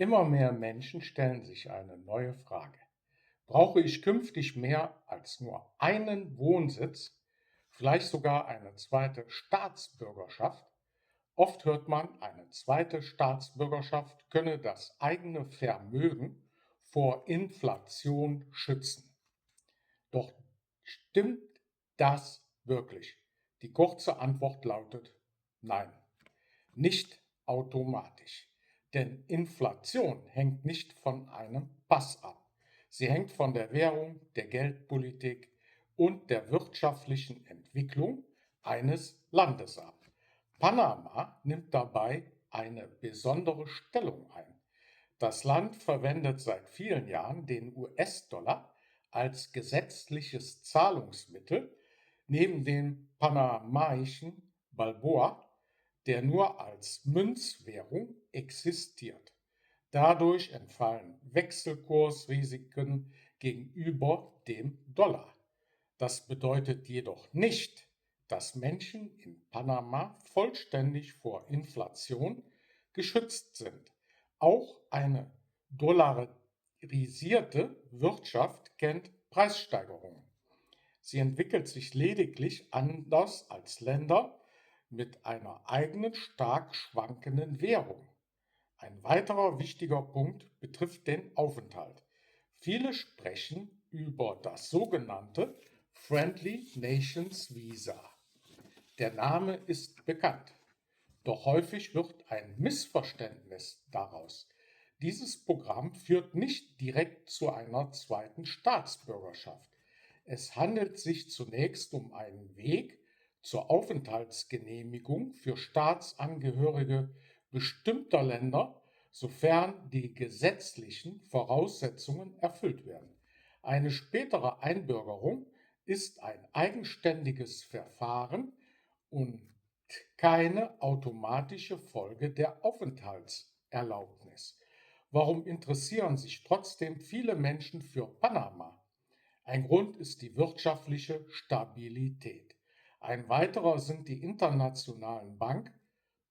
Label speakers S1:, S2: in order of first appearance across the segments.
S1: Immer mehr Menschen stellen sich eine neue Frage. Brauche ich künftig mehr als nur einen Wohnsitz, vielleicht sogar eine zweite Staatsbürgerschaft? Oft hört man, eine zweite Staatsbürgerschaft könne das eigene Vermögen vor Inflation schützen. Doch stimmt das wirklich? Die kurze Antwort lautet nein. Nicht automatisch. Denn Inflation hängt nicht von einem Pass ab. Sie hängt von der Währung, der Geldpolitik und der wirtschaftlichen Entwicklung eines Landes ab. Panama nimmt dabei eine besondere Stellung ein. Das Land verwendet seit vielen Jahren den US-Dollar als gesetzliches Zahlungsmittel neben dem panamaischen Balboa, der nur als Münzwährung existiert. Dadurch entfallen Wechselkursrisiken gegenüber dem Dollar. Das bedeutet jedoch nicht, dass Menschen in Panama vollständig vor Inflation geschützt sind. Auch eine dollarisierte Wirtschaft kennt Preissteigerungen. Sie entwickelt sich lediglich anders als Länder mit einer eigenen stark schwankenden Währung. Ein weiterer wichtiger Punkt betrifft den Aufenthalt. Viele sprechen über das sogenannte Friendly Nations Visa. Der Name ist bekannt, doch häufig wird ein Missverständnis daraus. Dieses Programm führt nicht direkt zu einer zweiten Staatsbürgerschaft. Es handelt sich zunächst um einen Weg zur Aufenthaltsgenehmigung für Staatsangehörige bestimmter Länder, sofern die gesetzlichen Voraussetzungen erfüllt werden. Eine spätere Einbürgerung ist ein eigenständiges Verfahren und keine automatische Folge der Aufenthaltserlaubnis. Warum interessieren sich trotzdem viele Menschen für Panama? Ein Grund ist die wirtschaftliche Stabilität. Ein weiterer sind die internationalen Bank-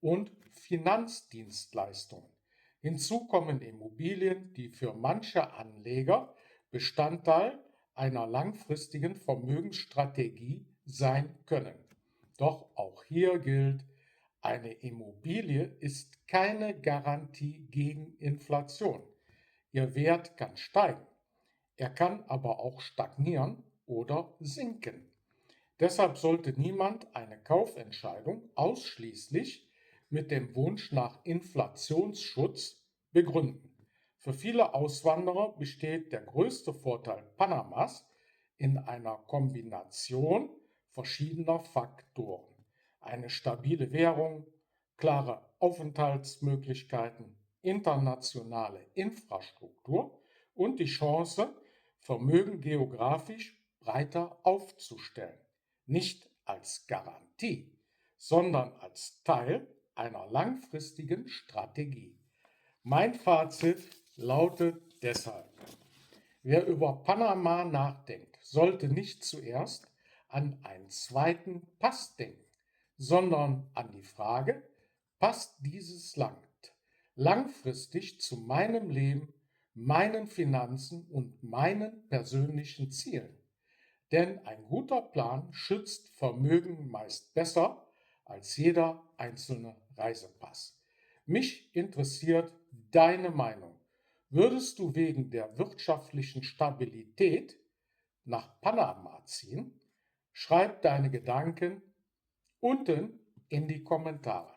S1: und Finanzdienstleistungen. Hinzu kommen Immobilien, die für manche Anleger Bestandteil einer langfristigen Vermögensstrategie sein können. Doch auch hier gilt, eine Immobilie ist keine Garantie gegen Inflation. Ihr Wert kann steigen, er kann aber auch stagnieren oder sinken. Deshalb sollte niemand eine Kaufentscheidung ausschließlich mit dem Wunsch nach Inflationsschutz begründen. Für viele Auswanderer besteht der größte Vorteil Panamas in einer Kombination verschiedener Faktoren. Eine stabile Währung, klare Aufenthaltsmöglichkeiten, internationale Infrastruktur und die Chance, Vermögen geografisch breiter aufzustellen. Nicht als Garantie, sondern als Teil einer langfristigen Strategie. Mein Fazit lautet deshalb: Wer über Panama nachdenkt, sollte nicht zuerst an einen zweiten Pass denken, sondern an die Frage, passt dieses Land langfristig zu meinem Leben, meinen Finanzen und meinen persönlichen Zielen? Denn ein guter Plan schützt Vermögen meist besser als jeder einzelne Reisepass. Mich interessiert deine Meinung. Würdest du wegen der wirtschaftlichen Stabilität nach Panama ziehen? Schreib deine Gedanken unten in die Kommentare.